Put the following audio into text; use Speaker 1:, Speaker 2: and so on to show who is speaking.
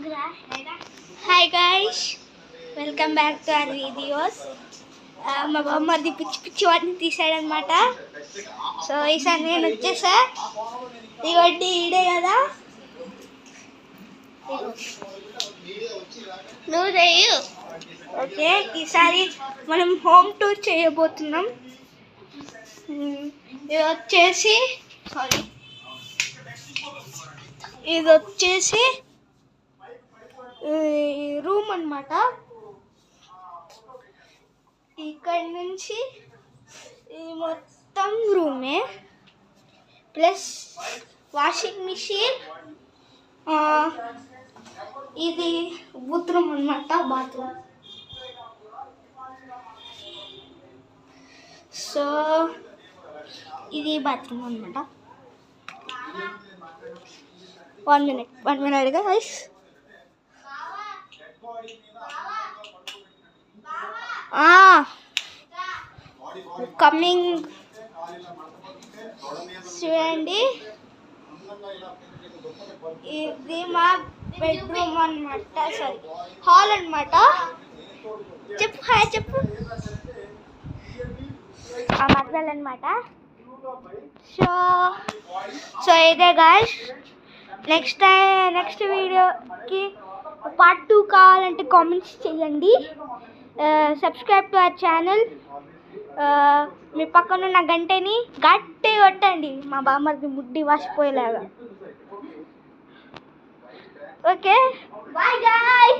Speaker 1: Hi guys, welcome back to our videos. మా బామ్మది పిచ్చి పిచ్చి వాటిని తీసాడనమాట. సో ఈసారి నేను వచ్చేసా. ఇవన్నీ ఈడే కదా, నువ్వు చెయ్యు. ఓకే, ఈసారి మనం హోమ్ టూర్ చేయబోతున్నాం. ఇది వచ్చేసి రూమ్ అన్నమాట. ఇక్కడి నుంచి ఇది మొత్తం రూమే, ప్లస్ వాషింగ్ మిషన్, ఇది బాత్రూమ్ అన్నమాట. బాత్రూమ్. సో ఇది బాత్రూమ్ అన్నమాట. 1 minute guys. కమింగ్. చూడండి, ఇది మా బెడ్రూమ్ అన్నమాట. సారీ, హాల్ అన్నమాట. చెప్పు, హాయ్ చెప్పు. ఆ మధ్యలో అన్నమాట. సో ఇదే గాయస్. నెక్స్ట్ వీడియోకి పార్ట్ 2 కావాలంటే కామెంట్స్ చేయండి. Subscribe to our channel. మీ పక్కన ఉన్న గంటని గట్టి కొట్టండి, మా బామ్మది ముడ్డి వాసిపోయేలాగా. Okay, bye guy.